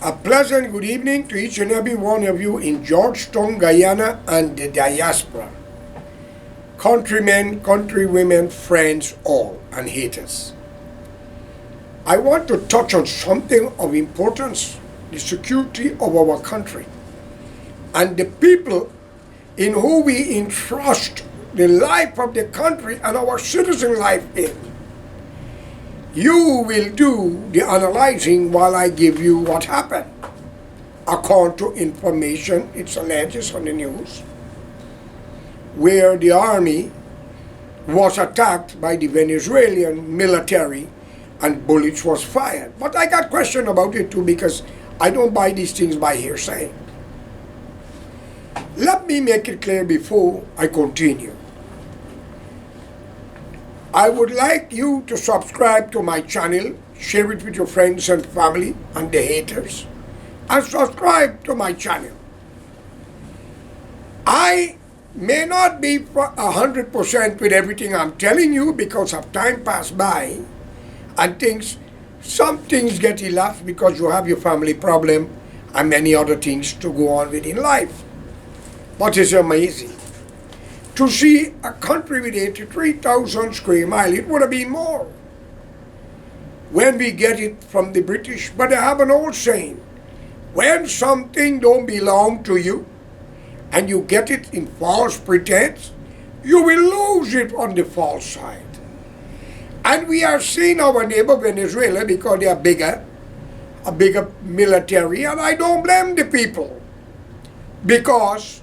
A pleasant good evening to each and every one of you in Georgetown, Guyana, and the diaspora. Countrymen, countrywomen, friends, all, and haters. I want to touch on something of importance, the security of our country, and the people in who we entrust the life of the country and our citizen life in. You will do the analyzing while I give you what happened. According to information, it's alleged on the news, where the army was attacked by the Venezuelan military and bullets was fired. But I got question about it too because I don't buy these things by hearsay. Let me make it clear before I continue. I would like you to subscribe to my channel, share it with your friends and family and the haters, and subscribe to my channel. I may not be 100% with everything I'm telling you because of time passed by and some things get elapsed because you have your family problem and many other things to go on with in life. But it's amazing to see a country with 83,000 square miles. It would have been more when we get it from the British. But they have an old saying, when something don't belong to you and you get it in false pretense, you will lose it on the false side. And we are seeing our neighbor Venezuela because they are a bigger military, and I don't blame the people because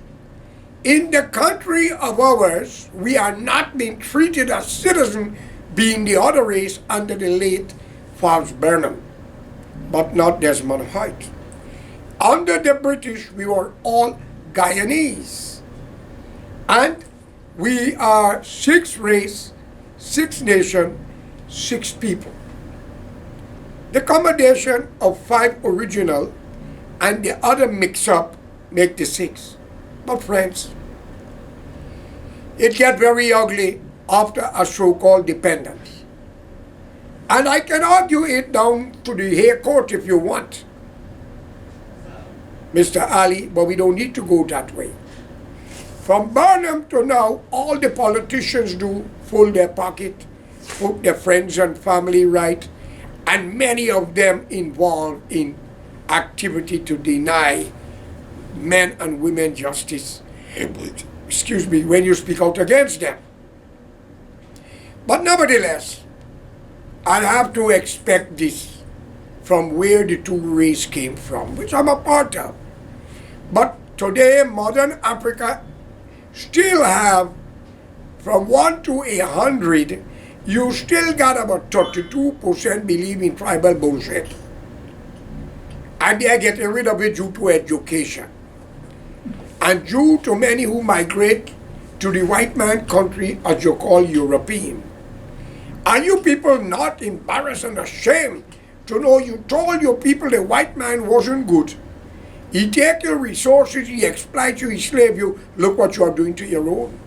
in the country of ours, we are not being treated as citizens, being the other race under the late Fawz Burnham, but not Desmond Hoyt. Under the British, we were all Guyanese. And we are 6 race, 6 nation, 6 people. The combination of 5 original and the other mix-up make the 6. But friends, it gets very ugly after a so-called dependence. And I can argue it down to the High Court if you want, Mr. Ali, but we don't need to go that way. From Burnham to now, all the politicians do full their pocket, put their friends and family right, and many of them involved in activity to deny men and women justice, excuse me, when you speak out against them. But nevertheless, I have to expect this from where the 2 races came from, which I'm a part of. But today, modern Africa still have, from 1 to 100, you still got about 32% believe in tribal bullshit. And they are getting rid of it due to education. And due to many who migrate to the white man country, as you call European. Are you people not embarrassed and ashamed to know you told your people the white man wasn't good? He take your resources, he exploit you, he slave you. Look what you are doing to your own.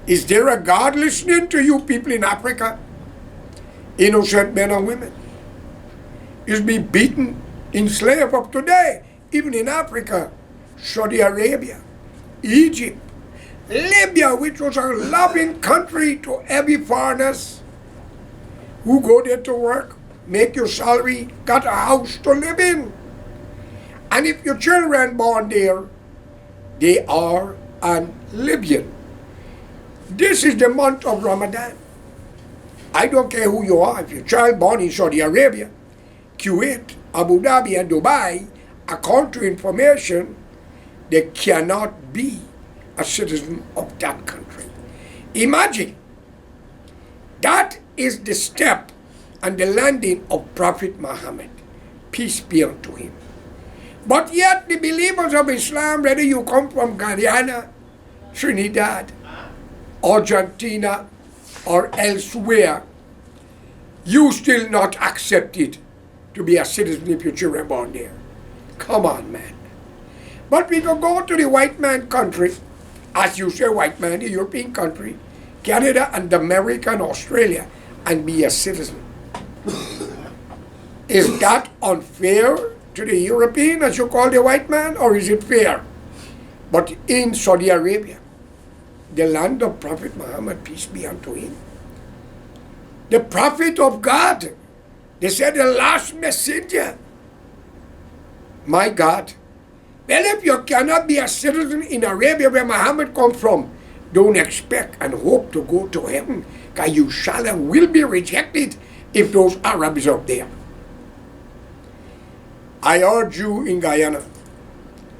Is there a God listening to you people in Africa? Innocent men and women is be beaten, enslaved up today, even in Africa. Saudi Arabia, Egypt, Libya, which was a loving country to every foreigners who go there to work, make your salary, got a house to live in. And if your children born there, they are an Libyan. This is the month of Ramadan. I don't care who you are. If your child born in Saudi Arabia, Kuwait, Abu Dhabi, and Dubai, according to information, they cannot be a citizen of that country. Imagine, that is the step and the landing of Prophet Muhammad, peace be unto him. But yet the believers of Islam, whether you come from Guyana, Trinidad, Argentina, or elsewhere, you still not accept it to be a citizen if your children born there. Come on, man. But we can go to the white man country, as you say white man, the European country, Canada and America and Australia, and be a citizen. Is that unfair to the European, as you call the white man, or is it fair? But in Saudi Arabia, the land of Prophet Muhammad, peace be unto him, the prophet of God, they said the last messenger. My God. Well, if you cannot be a citizen in Arabia where Muhammad come from, don't expect and hope to go to heaven, because you shall and will be rejected if those Arabs are up there. I urge you in Guyana,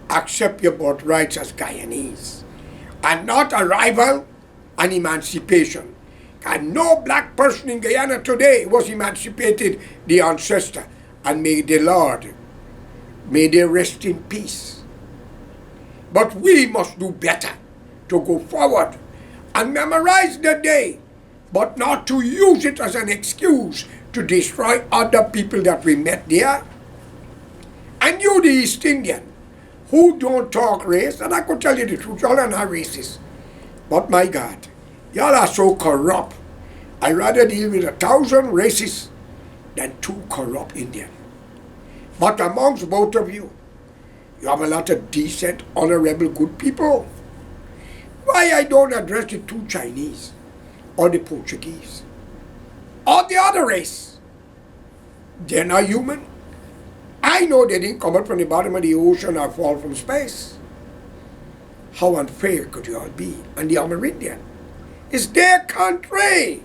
accept your birthrights as Guyanese, and not a rival and emancipation. And no black person in Guyana today was emancipated, the ancestor, and may the Lord, may they rest in peace. But we must do better to go forward and memorize the day, but not to use it as an excuse to destroy other people that we met there. And you, the East Indian, who don't talk race, and I could tell you the truth, y'all are not racist. But my God, y'all are so corrupt. I'd rather deal with 1,000 racists than 2 corrupt Indians. But amongst both of you, you have a lot of decent, honorable, good people. Why I don't address the 2 Chinese, or the Portuguese, or the other race? They're not human. I know they didn't come up from the bottom of the ocean or fall from space. How unfair could you all be? And the Amerindian, it's their country.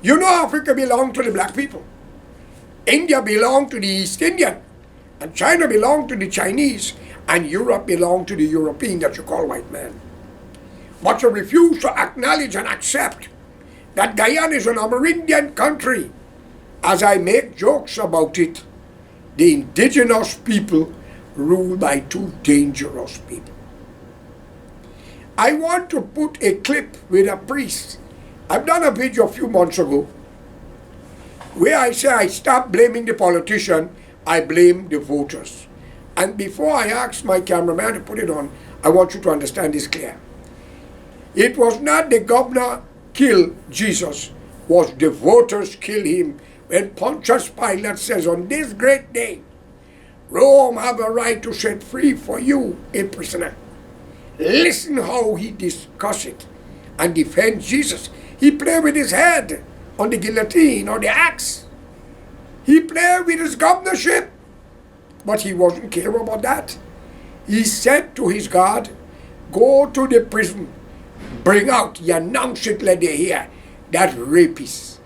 You know Africa belonged to the black people. India belonged to the East Indian. And China belonged to the Chinese. And Europe belonged to the European that you call white man. But you refuse to acknowledge and accept that Guyana is an Amerindian country. As I make jokes about it, the indigenous people ruled by 2 dangerous people. I want to put a clip with a priest. I've done a video a few months ago where I say I stop blaming the politician, I blame the voters. And before I ask my cameraman to put it on, I want you to understand this clear. It was not the governor killed Jesus, was the voters kill him. When Pontius Pilate says, on this great day, Rome have a right to set free for you a prisoner. Listen how he discuss it and defend Jesus. He played with his head on the guillotine or the axe. He played with his governorship, but he wasn't care about that. He said to his God, go to the prison, bring out, you announce it, let they hear, that rapist,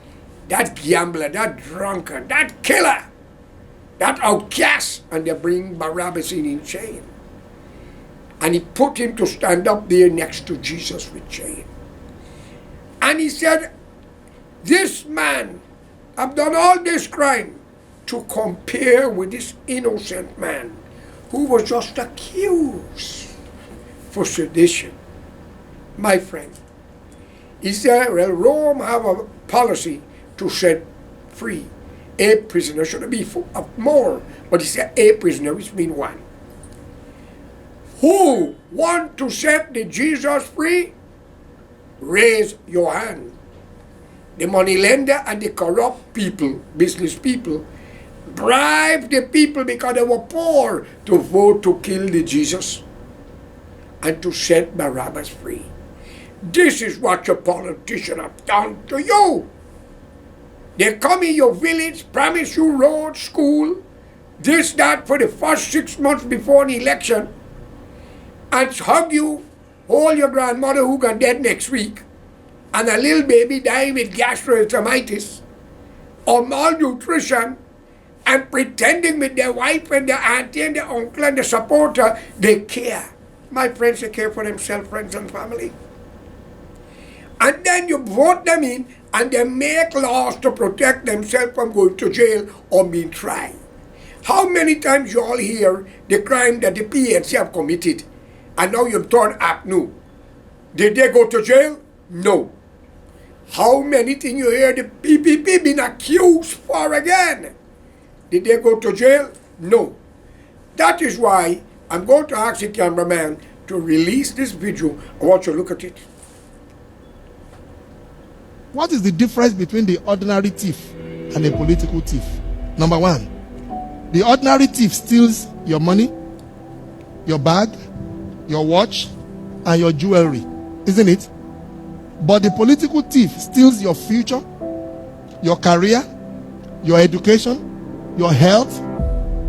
that gambler, that drunkard, that killer, that outcast, and they bring Barabbas in chain. And he put him to stand up there next to Jesus with chain. And he said, this man have done all this crime to compare with this innocent man who was just accused for sedition. My friend, he said, well, Rome have a policy to set free a prisoner. Should be more, but he said a prisoner, which means 1. Who want to set the Jesus free? Raise your hand. The money lender and the corrupt people, business people, bribe the people because they were poor to vote to kill the Jesus and to set Barabbas free. This is what your politicians have done to you. They come in your village, promise you road, school, this, that for the first 6 months before an election, and hug you, hold your grandmother who got dead next week, and a little baby dying with gastroenteritis or malnutrition, and pretending with their wife and their auntie and their uncle and the supporter, they care. My friends, they care for themselves, friends and family. And then you vote them in, and they make laws to protect themselves from going to jail or being tried. How many times you all hear the crime that the PNC have committed, and now you've turned up new? Did they go to jail? No. How many things you hear the PPP been accused for again? Did they go to jail? No. That is why I'm going to ask the cameraman to release this video. I want you to look at it. What is the difference between the ordinary thief and a political thief? Number 1, The ordinary thief steals your money, your bag, your watch, and your jewelry, isn't it? But the political thief steals your future, your career, your education, your health,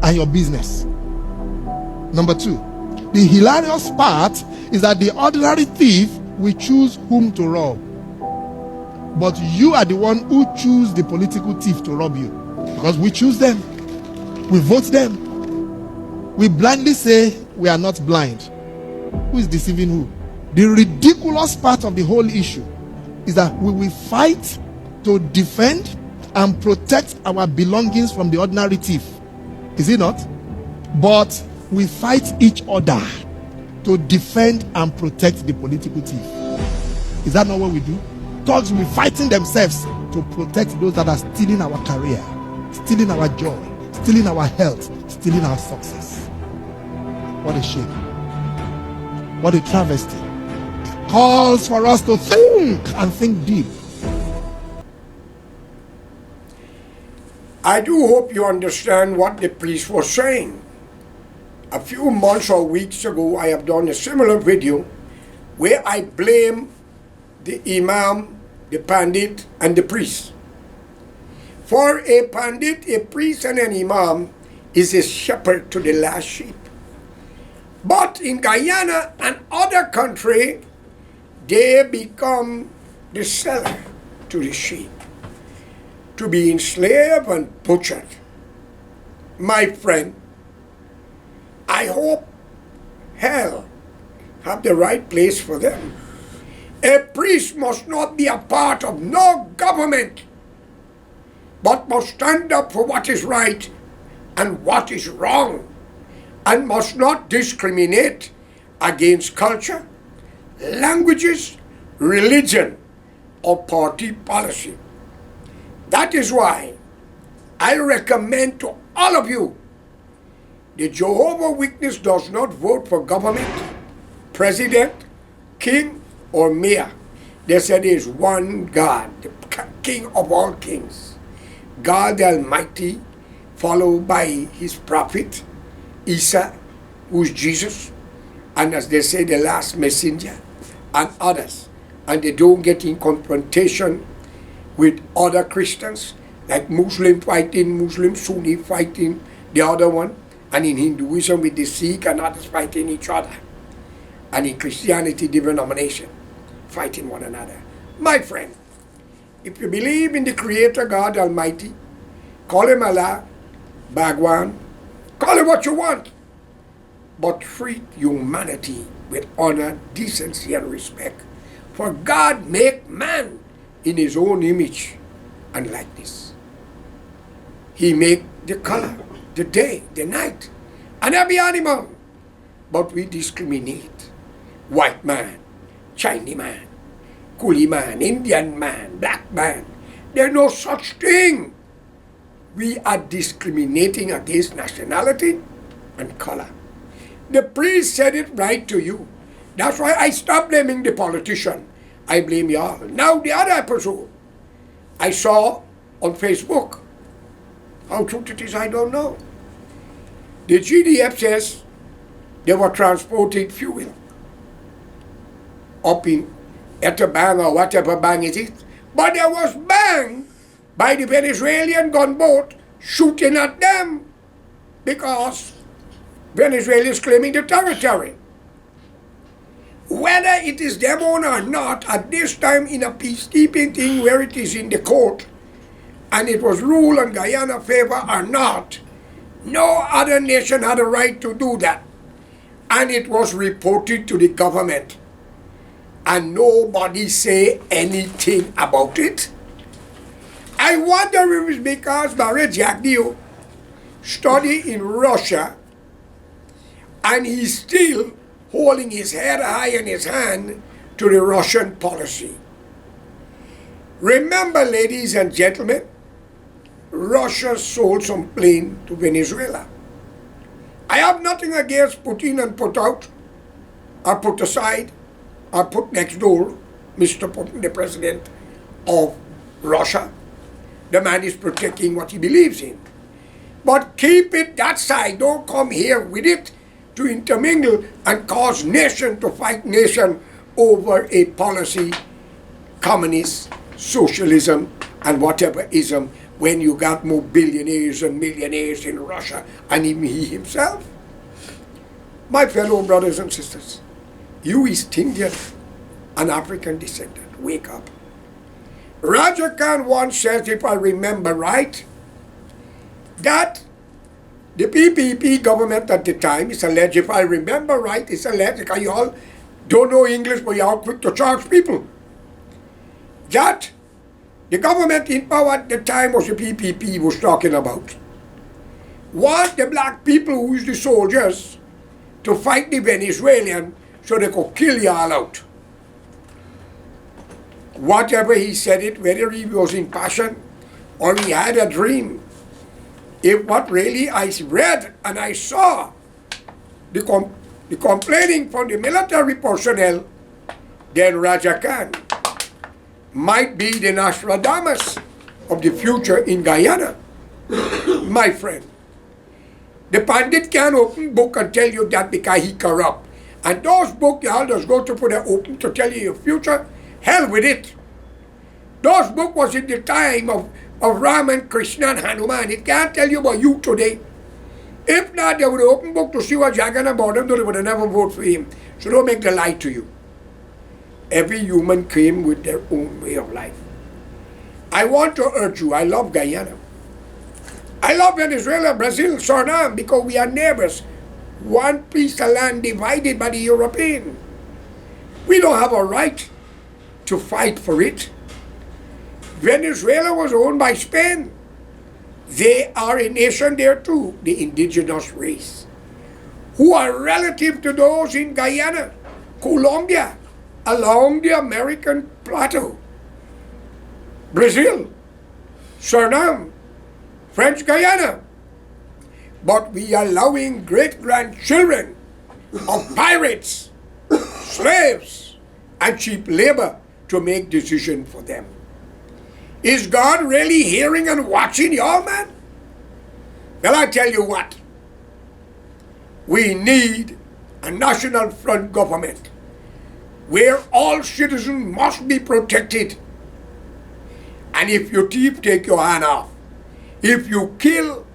and your business. Number two, the hilarious part is that the ordinary thief will choose whom to rob. But you are the one who choose the political thief to rob you. Because we choose them. We vote them. We blindly say we are not blind. Who is deceiving who? The ridiculous part of the whole issue is that we will fight to defend and protect our belongings from the ordinary thief. Is it not? But we fight each other to defend and protect the political thief. Is that not what we do? Thugs will be fighting themselves to protect those that are stealing our career, stealing our joy, stealing our health, stealing our success. What a shame. What a travesty. It calls for us to think and think deep. I do hope you understand what the priest was saying. A few months or weeks ago, I have done a similar video where I blame the imam, the pandit, and the priest. For a pandit, a priest, and an imam is a shepherd to the last sheep. But in Guyana and other countries, they become the seller to the sheep, to be enslaved and butchered. My friend, I hope hell have the right place for them. A priest must not be a part of no government, but must stand up for what is right and what is wrong, and must not discriminate against culture, languages, religion, or party policy. That is why I recommend to all of you, the Jehovah's Witness does not vote for government, president, king, or mayor. They said there is one God, the King of all kings, God Almighty, followed by his prophet, Isa, who is Jesus, and as they say, the last messenger, and others. And they don't get in confrontation with other Christians, like Muslim fighting Muslim, Sunni fighting the other one, and in Hinduism with the Sikh and others fighting each other, and in Christianity, denomination fighting one another. My friend, if you believe in the Creator God Almighty, call him Allah, Bhagwan, call it what you want, but treat humanity with honor, decency, and respect. For God made man in his own image and likeness. He made the color, the day, the night, and every animal. But we discriminate. White man, Chinese man, Coolie man, Indian man, black man. There's no such thing. We are discriminating against nationality and color. The priest said it right to you. That's why I stopped blaming the politician. I blame y'all. Now the other episode I saw on Facebook. How true it is, I don't know. The GDF says they were transporting fuel up in Ettabang or whatever bang it is. But there was bang by the Venezuelan gunboat shooting at them because Venezuela is claiming the territory. Whether it is them own or not, at this time in a peacekeeping thing where it is in the court, and it was ruled in Guyana favor or not, no other nation had a right to do that. And it was reported to the government. And nobody say anything about it. I wonder if it's because Barry Jagdeo studied in Russia and he's still holding his head high in his hand to the Russian policy. Remember, ladies and gentlemen, Russia sold some plane to Venezuela. I have nothing against put in and put out, or put aside, or put next door, Mr. Putin, the president of Russia. The man is protecting what he believes in. But keep it that side. Don't come here with it to intermingle and cause nation to fight nation over a policy, communist, socialism, and whatever ism, when you got more billionaires and millionaires in Russia, and even he himself. My fellow brothers and sisters, you East Indian and African descendant, wake up. Raja Khan once said, if I remember right, that the PPP government at the time is alleged, if I remember right, it's alleged, because you all don't know English, but you all quick to charge people, that the government in power at the time was the PPP was talking about. Want the black people who is the soldiers to fight the Venezuelan so they could kill you all out. Whatever he said it, whether he was in passion or he had a dream, if what really I read and I saw the complaining from the military personnel, then Raja Khan might be the Nostradamus of the future in Guyana. My friend, the Pandit can open book and tell you that because he corrupt. And those books, y'all just go to put it open to tell you your future. Hell with it. Those books was in the time of Raman, Krishna, and Hanuman. It can't tell you about you today. If not, they would open book to see what Jagan about him, they would have never vote for him. So don't make the lie to you. Every human came with their own way of life. I want to urge you, I love Guyana. I love Venezuela, Brazil, Suriname, because we are neighbors. One piece of land divided by the European. We don't have a right to fight for it. Venezuela was owned by Spain. They are a nation there too, the indigenous race, who are relative to those in Guyana, Colombia, along the American plateau, Brazil, Suriname, French Guyana. But we are allowing great-grandchildren of pirates, slaves, and cheap labor to make decisions for them. Is God really hearing and watching y'all, man? Well, I tell you what. We need a national front government where all citizens must be protected. And if you thief, take your hand off. If you kill,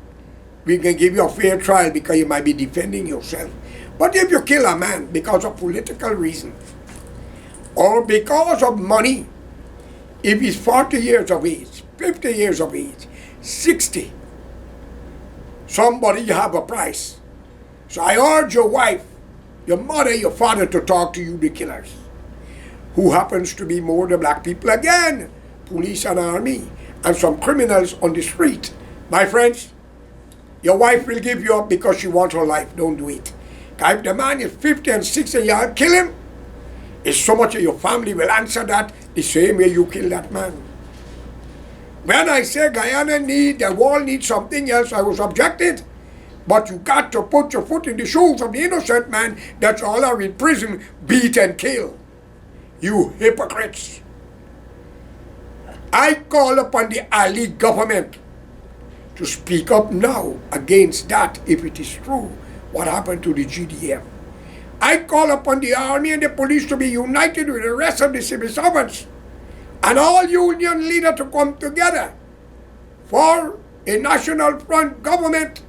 we can give you a fair trial because you might be defending yourself. But if you kill a man because of political reasons or because of money, if he's 40 years of age, 50 years of age, 60, somebody have a price. So I urge your wife, your mother, your father to talk to you, the killers, who happens to be more the black people again, police and army, and some criminals on the street. My friends, your wife will give you up because she wants her life. Don't do it. If the man is 50 and 60 and you kill him, it's so much of your family will answer that the same way you kill that man. When I say Guyana the world needs something else, I was objected. But you got to put your foot in the shoes of the innocent man that all are in prison, beat and kill. You hypocrites. I call upon the Ali government to speak up now against that if it is true what happened to the GDM. I call upon the army and the police to be united with the rest of the civil servants and all union leaders to come together for a national front government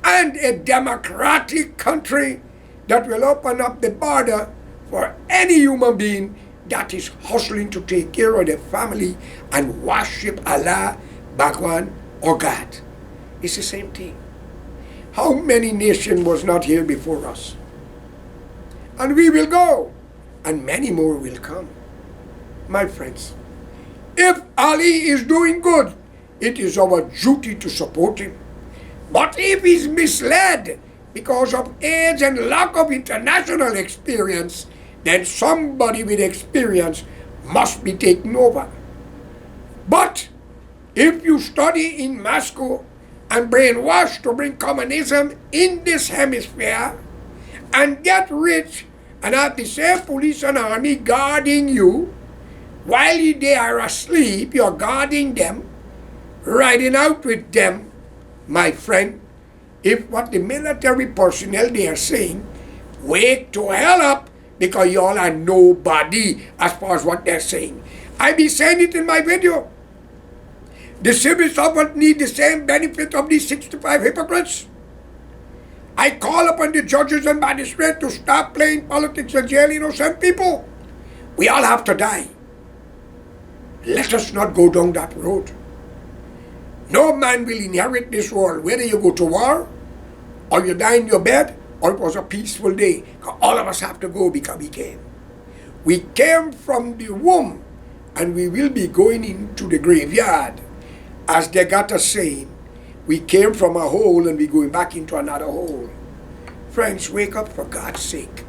and a democratic country that will open up the border for any human being that is hustling to take care of their family and worship Allah, Bhagwan, or God. It's the same thing. How many nations was not here before us? And we will go, and many more will come. My friends, if Ali is doing good, it is our duty to support him. But if he's misled because of age and lack of international experience, then somebody with experience must be taken over. But if you study in Moscow and brainwash to bring communism in this hemisphere and get rich and have the same police and army guarding you while they are asleep, you're guarding them, riding out with them, my friend, if what the military personnel they are saying, wake to hell up, because y'all are nobody as far as what they're saying. I be saying it in my video. The civil servant need the same benefit of these 65 hypocrites. I call upon the judges and magistrates to stop playing politics and jail innocent people. We all have to die. Let us not go down that road. No man will inherit this world, whether you go to war, or you die in your bed, or it was a peaceful day. All of us have to go because we came. We came from the womb, and we will be going into the graveyard. As they got us saying, we came from a hole and we're going back into another hole. Friends, wake up for God's sake.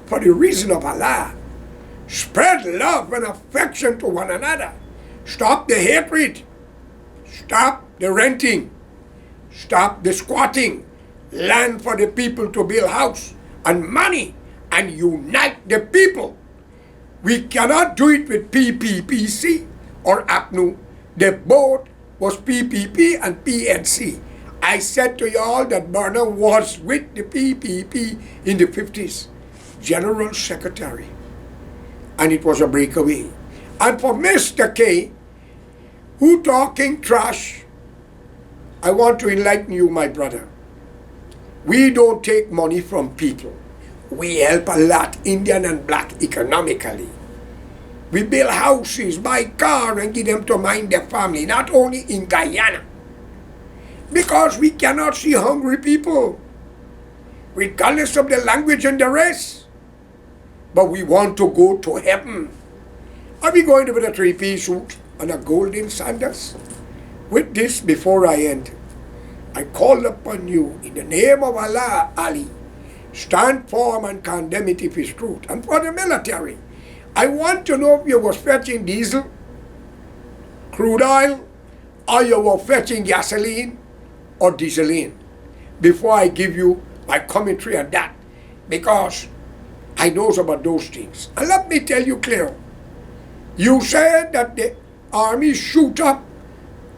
For the reason of Allah. Spread love and affection to one another. Stop the hatred. Stop the renting. Stop the squatting. Land for the people to build house and money and unite the people. We cannot do it with PPPC or APNU. The both was PPP and PNC. I said to y'all that Burnham was with the PPP in the 50s. General Secretary. And it was a breakaway. And for Mr. K, who talking trash, I want to enlighten you, my brother. We don't take money from people. We help a lot, Indian and black, economically. We build houses, buy cars, and give them to mind their family, not only in Guyana. Because we cannot see hungry people, regardless of the language and the race. But we want to go to heaven. Are we going to wear a three-piece suit and a golden sandals? With this, before I end, I call upon you in the name of Allah, Ali. Stand firm and condemn it if it's truth. And for the military, I want to know if you were fetching diesel, crude oil, or you were fetching gasoline or dieseline before I give you my commentary on that. Because I know about those things. And let me tell you clear. You said that the army shoot up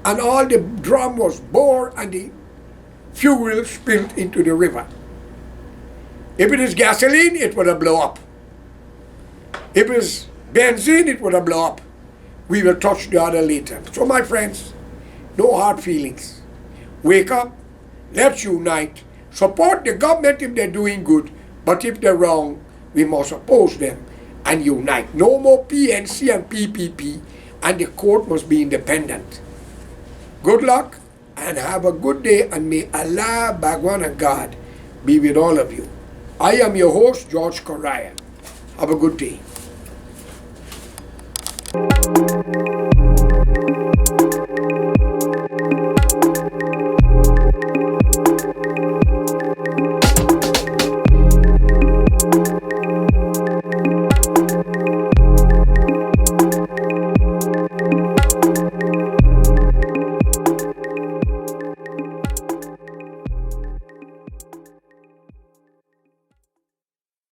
and all the drum was bored and the fuel spilled into the river. If it is gasoline, it would have blown up. If it is benzene, it would have blown up. We will touch the other later. So my friends, no hard feelings. Wake up, let's unite. Support the government if they're doing good, but if they're wrong, we must oppose them and unite. No more PNC and PPP, and the court must be independent. Good luck and have a good day, and may Allah, Bhagwan and God be with all of you. I am your host, George Correa. Have a good day.